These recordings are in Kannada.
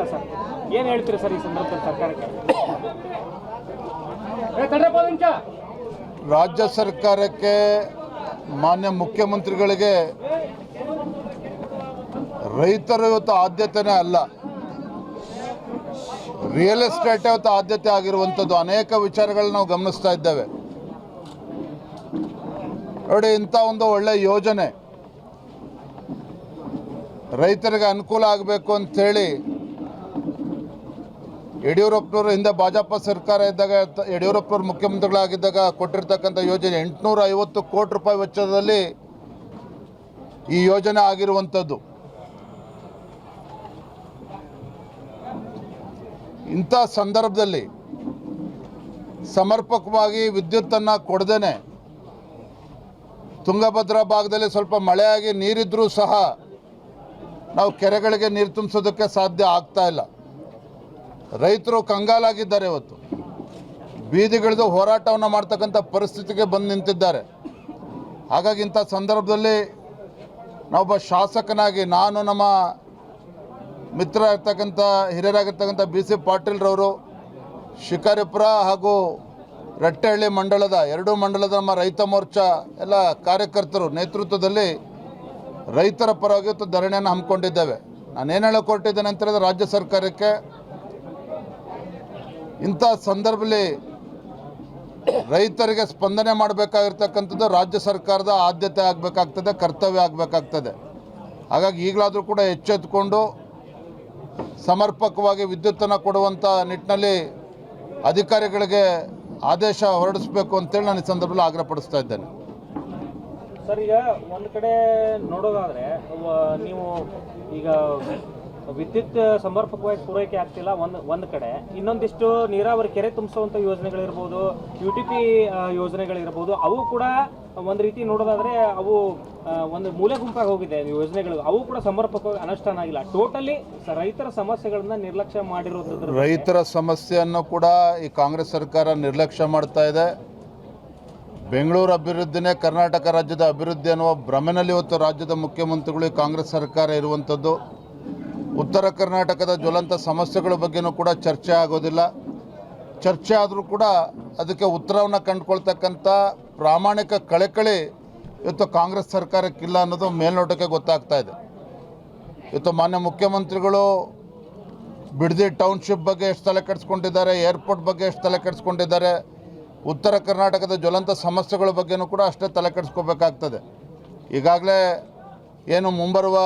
ಆಗಿಲ್ಲ ಸರ್. ಏನು ಹೇಳ್ತೀರಿ ಸರ್ ಈ ಸಂದರ್ಭದಲ್ಲಿ ಸರ್ಕಾರಕ್ಕೆ? ರಾಜ್ಯ ಸರ್ಕಾರಕ್ಕೆ ಮಾನ್ಯ ಮುಖ್ಯಮಂತ್ರಿಗಳಿಗೆ ರೈತರು ಇವತ್ತು ಆದ್ಯತೆನೇ ಅಲ್ಲ, ರಿಯಲ್ ಎಸ್ಟೇಟ್ ಇವತ್ತು ಆದ್ಯತೆ ಆಗಿರುವಂಥದ್ದು. ಅನೇಕ ವಿಚಾರಗಳನ್ನ ನಾವು ಗಮನಿಸ್ತಾ ಇದ್ದೇವೆ. ನೋಡಿ, ಇಂಥ ಒಂದು ಒಳ್ಳೆ ಯೋಜನೆ ರೈತರಿಗೆ ಅನುಕೂಲ ಆಗಬೇಕು ಅಂಥೇಳಿ ಯಡಿಯೂರಪ್ಪನವರು ಹಿಂದೆ ಭಾಜಪ ಸರ್ಕಾರ ಇದ್ದಾಗ, ಯಡಿಯೂರಪ್ಪನವರು ಮುಖ್ಯಮಂತ್ರಿಗಳಾಗಿದ್ದಾಗ ಕೊಟ್ಟಿರ್ತಕ್ಕಂಥ ಯೋಜನೆ 850 ಕೋಟಿ ರೂಪಾಯಿ ವೆಚ್ಚದಲ್ಲಿ ಈ ಯೋಜನೆ ಆಗಿರುವಂಥದ್ದು. ಇಂಥ ಸಂದರ್ಭದಲ್ಲಿ ಸಮರ್ಪಕವಾಗಿ ವಿದ್ಯುತ್ತನ್ನು ಕೊಡದೇನೆ ತುಂಗಭದ್ರಾ ಭಾಗದಲ್ಲಿ ಸ್ವಲ್ಪ ಮಳೆಯಾಗಿ ನೀರಿದ್ರೂ ಸಹ ನಾವು ಕೆರೆಗಳಿಗೆ ನೀರು ತುಂಬಿಸೋದಕ್ಕೆ ಸಾಧ್ಯ ಆಗ್ತಾ ಇಲ್ಲ. ರೈತರು ಕಂಗಾಲಾಗಿದ್ದಾರೆ. ಇವತ್ತು ಬೀದಿಗಿಳಿದು ಹೋರಾಟವನ್ನು ಮಾಡ್ತಕ್ಕಂಥ ಪರಿಸ್ಥಿತಿಗೆ ಬಂದು ನಿಂತಿದ್ದಾರೆ. ಹಾಗಾಗಿ ಇಂಥ ಸಂದರ್ಭದಲ್ಲಿ ನಾವೊಬ್ಬ ಶಾಸಕನಾಗಿ ನಾನು, ನಮ್ಮ ಮಿತ್ರ ಇರ್ತಕ್ಕಂಥ ಹಿರಿಯರಾಗಿರ್ತಕ್ಕಂಥ BC ಪಾಟೀಲ್ರವರು, ಶಿಕಾರಿಪುರ ಹಾಗೂ ರಟ್ಟೆಹಳ್ಳಿ ಮಂಡಲದ ಎರಡೂ ಮಂಡಲದ ನಮ್ಮ ರೈತ ಮೋರ್ಚಾ ಎಲ್ಲ ಕಾರ್ಯಕರ್ತರು ನೇತೃತ್ವದಲ್ಲಿ ರೈತರ ಪರವಾಗಿ ಇವತ್ತು ಧರಣಿಯನ್ನು ಹಮ್ಮಿಕೊಂಡಿದ್ದೇವೆ. ನಾನೇನು ಹೇಳಕ್ಕೆ ಹೊರಟಿದ್ದೇನೆ ಅಂತ ಹೇಳಿದ್ರೆ, ರಾಜ್ಯ ಸರ್ಕಾರಕ್ಕೆ ಇಂಥ ಸಂದರ್ಭದಲ್ಲಿ ರೈತರಿಗೆ ಸ್ಪಂದನೆ ಮಾಡಬೇಕಾಗಿರ್ತಕ್ಕಂಥದ್ದು ರಾಜ್ಯ ಸರ್ಕಾರದ ಆದ್ಯತೆ ಆಗಬೇಕಾಗ್ತದೆ, ಕರ್ತವ್ಯ ಆಗಬೇಕಾಗ್ತದೆ. ಹಾಗಾಗಿ ಈಗಲಾದರೂ ಕೂಡ ಎಚ್ಚೆತ್ತುಕೊಂಡು ಸಮರ್ಪಕವಾಗಿ ವಿದ್ಯುತ್ತನ್ನು ಕೊಡುವಂಥ ನಿಟ್ಟಿನಲ್ಲಿ ಅಧಿಕಾರಿಗಳಿಗೆ ಆದೇಶ ಹೊರಡಿಸಬೇಕು ಅಂತೇಳಿ ನಾನು ಈ ಸಂದರ್ಭದಲ್ಲಿ ಆಗ್ರಹಪಡಿಸ್ತಾ ಇದ್ದೇನೆ. ಸರ್, ಈಗ ಒಂದು ಕಡೆ ನೋಡೋದಾದರೆ ನೀವು ಈಗ ವಿದ್ಯುತ್ ಸಮರ್ಪಕವಾಗಿ ಪೂರೈಕೆ ಆಗ್ತಿಲ್ಲ ಒಂದು ಕಡೆ, ಇನ್ನೊಂದಿಷ್ಟು ನೀರಾವರಿ ಕೆರೆ ತುಂಬಿಸುವಂಥ ಯೋಜನೆಗಳಿರ್ಬೋದು, UTP ಯೋಜನೆಗಳಿರ್ಬೋದು, ಅವು ಕೂಡ ಒಂದು ರೀತಿ ನೋಡೋದಾದರೆ ಅವು ಒಂದು ಮೂಲೆ ಗುಂಪಾಗಿ ಹೋಗಿದೆ ಯೋಜನೆಗಳು. ಅವು ಕೂಡ ಸಮರ್ಪಕವಾಗಿ ಅನುಷ್ಠಾನ ಆಗಿಲ್ಲ. ಟೋಟಲಿ ರೈತರ ಸಮಸ್ಯೆಗಳನ್ನ ನಿರ್ಲಕ್ಷ್ಯ ಮಾಡಿರೋದ್ರ ರೈತರ ಸಮಸ್ಯೆಯನ್ನು ಕೂಡ ಈ ಕಾಂಗ್ರೆಸ್ ಸರ್ಕಾರ ನಿರ್ಲಕ್ಷ್ಯ ಮಾಡ್ತಾ ಇದೆ. ಬೆಂಗಳೂರು ಅಭಿವೃದ್ಧಿನೇ ಕರ್ನಾಟಕ ರಾಜ್ಯದ ಅಭಿವೃದ್ಧಿ ಅನ್ನುವ ಭ್ರಮೆನಲ್ಲಿ ಇವತ್ತು ರಾಜ್ಯದ ಮುಖ್ಯಮಂತ್ರಿಗಳು ಈ ಕಾಂಗ್ರೆಸ್ ಸರ್ಕಾರ ಇರುವಂಥದ್ದು. ಉತ್ತರ ಕರ್ನಾಟಕದ ಜ್ವಲಂತ ಸಮಸ್ಯೆಗಳ ಬಗ್ಗೆನೂ ಕೂಡ ಚರ್ಚೆ ಆಗೋದಿಲ್ಲ. ಚರ್ಚೆ ಆದರೂ ಕೂಡ ಅದಕ್ಕೆ ಉತ್ತರವನ್ನು ಕಂಡುಕೊಳ್ತಕ್ಕಂಥ ಪ್ರಾಮಾಣಿಕ ಕಳಕಳಿ ಇವತ್ತು ಕಾಂಗ್ರೆಸ್ ಸರ್ಕಾರಕ್ಕಿಲ್ಲ ಅನ್ನೋದು ಮೇಲ್ನೋಟಕ್ಕೆ ಗೊತ್ತಾಗ್ತಾ ಇದೆ. ಇವತ್ತು ಮಾನ್ಯ ಮುಖ್ಯಮಂತ್ರಿಗಳು ಬಿಡದಿ ಟೌನ್ಶಿಪ್ ಬಗ್ಗೆ ಎಷ್ಟು ತಲೆ ಕೆಡಿಸ್ಕೊಂಡಿದ್ದಾರೆ, ಏರ್ಪೋರ್ಟ್ ಬಗ್ಗೆ ಎಷ್ಟು ತಲೆ ಕೆಡಿಸ್ಕೊಂಡಿದ್ದಾರೆ, ಉತ್ತರ ಕರ್ನಾಟಕದ ಜ್ವಲಂತ ಸಮಸ್ಯೆಗಳ ಬಗ್ಗೆನೂ ಕೂಡ ಅಷ್ಟೇ ತಲೆ ಕೆಡಿಸ್ಕೋಬೇಕಾಗ್ತದೆ. ಈಗಾಗಲೇ ಏನು ಮುಂಬರುವ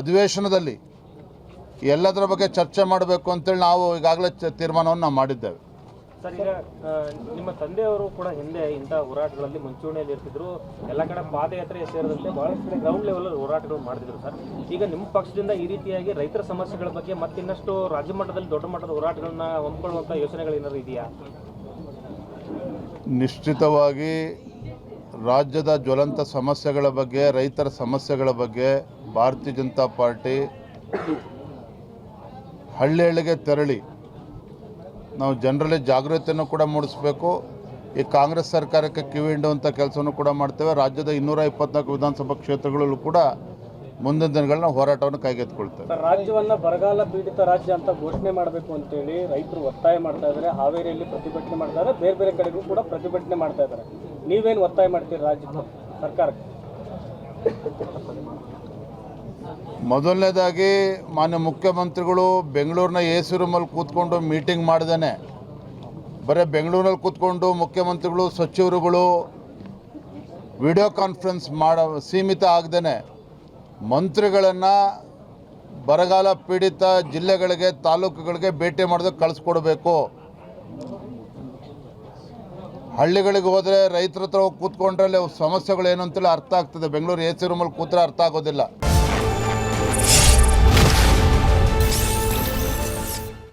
ಅಧಿವೇಶನದಲ್ಲಿ ಎಲ್ಲದರ ಬಗ್ಗೆ ಚರ್ಚೆ ಮಾಡಬೇಕು ಅಂತೇಳಿ ನಾವು ಈಗಾಗಲೇ ತೀರ್ಮಾನವನ್ನು ಮಾಡಿದ್ದೇವೆ. ಸರ್, ಈಗ ನಿಮ್ಮ ತಂದೆಯವರು ಕೂಡ ಹಿಂದೆ ಇಂಥ ಹೋರಾಟಗಳಲ್ಲಿ ಮುಂಚೂಣಿಯಲ್ಲಿ ಇರ್ತಿದ್ರು. ಎಲ್ಲ ಕಡೆ ಪಾದಯಾತ್ರೆ ಸೇರಿದಂತೆ ಬಹಳಷ್ಟು ಕಡೆ ಗ್ರೌಂಡ್ ಲೆವೆಲ್ ಹೋರಾಟಗಳು ಮಾಡ್ತಿದ್ರು ಸರ್. ಈಗ ನಿಮ್ಮ ಪಕ್ಷದಿಂದ ಈ ರೀತಿಯಾಗಿ ರೈತರ ಸಮಸ್ಯೆಗಳ ಬಗ್ಗೆ ಮತ್ತಿನ್ನಷ್ಟು ರಾಜ್ಯ ಮಟ್ಟದಲ್ಲಿ ದೊಡ್ಡ ಮಟ್ಟದ ಹೋರಾಟಗಳನ್ನ ಹಮ್ಮಿಕೊಳ್ಳುವಂಥ ಯೋಚನೆಗಳೇನಾದ್ರು ಇದೆಯಾ? ನಿಶ್ಚಿತವಾಗಿ ರಾಜ್ಯದ ಜ್ವಲಂತ ಸಮಸ್ಯೆಗಳ ಬಗ್ಗೆ, ರೈತರ ಸಮಸ್ಯೆಗಳ ಬಗ್ಗೆ ಭಾರತೀಯ ಜನತಾ ಪಾರ್ಟಿ ಹಳ್ಳಿಗೆ ತೆರಳಿ ನಾವು ಜನರಲ್ಲಿ ಜಾಗೃತಿಯನ್ನು ಕೂಡ ಮೂಡಿಸಬೇಕು. ಈ ಕಾಂಗ್ರೆಸ್ ಸರ್ಕಾರಕ್ಕೆ ಕಿವಿ ಹಿಂಡುವಂಥ ಕೆಲಸವನ್ನು ಕೂಡ ಮಾಡ್ತೇವೆ. ರಾಜ್ಯದ 224 ವಿಧಾನಸಭಾ ಕ್ಷೇತ್ರಗಳಲ್ಲೂ ಕೂಡ ಮುಂದಿನ ದಿನಗಳನ್ನ ಹೋರಾಟವನ್ನು ಕೈಗೆತ್ತಿಕೊಳ್ತೇವೆ. ರಾಜ್ಯವನ್ನು ಬರಗಾಲ ಪೀಡಿತ ರಾಜ್ಯ ಅಂತ ಘೋಷಣೆ ಮಾಡಬೇಕು ಅಂತೇಳಿ ರೈತರು ಒತ್ತಾಯ ಮಾಡ್ತಾ ಇದ್ದಾರೆ. ಹಾವೇರಿಯಲ್ಲಿ ಪ್ರತಿಭಟನೆ ಮಾಡ್ತಾ ಇದ್ದಾರೆ, ಬೇರೆ ಬೇರೆ ಕಡೆಗೂ ಕೂಡ ಪ್ರತಿಭಟನೆ ಮಾಡ್ತಾ ಇದ್ದಾರೆ. ನೀವೇನು ಒತ್ತಾಯ ಮಾಡ್ತೀರಿ ರಾಜ್ಯ ಸರ್ಕಾರಕ್ಕೆ? ಮೊದಲನೇದಾಗಿ ಮಾನ್ಯ ಮುಖ್ಯಮಂತ್ರಿಗಳು ಬೆಂಗಳೂರಿನ AC ರೂಮಲ್ಲಿ ಕೂತ್ಕೊಂಡು ಮೀಟಿಂಗ್ ಮಾಡ್ದೇನೆ, ಬರೀ ಬೆಂಗಳೂರಲ್ಲಿ ಕೂತ್ಕೊಂಡು ಮುಖ್ಯಮಂತ್ರಿಗಳು ಸಚಿವರುಗಳು ವಿಡಿಯೋ ಕಾನ್ಫರೆನ್ಸ್ ಸೀಮಿತ ಆಗದೇನೆ ಮಂತ್ರಿಗಳನ್ನು ಬರಗಾಲ ಪೀಡಿತ ಜಿಲ್ಲೆಗಳಿಗೆ, ತಾಲೂಕುಗಳಿಗೆ ಭೇಟಿ ಮಾಡೋದಕ್ಕೆ ಕಳಿಸ್ಕೊಡ್ಬೇಕು. ಹಳ್ಳಿಗಳಿಗೆ ಹೋದರೆ ರೈತರ ಹತ್ರ ಹೋಗಿ ಕೂತ್ಕೊಂಡ್ರೆ ಸಮಸ್ಯೆಗಳು ಏನು ಅಂತೇಳಿ ಅರ್ಥ ಆಗ್ತದೆ. ಬೆಂಗಳೂರು AC ರೂಮಲ್ಲಿ ಕೂತ್ರೆ ಅರ್ಥ ಆಗೋದಿಲ್ಲ.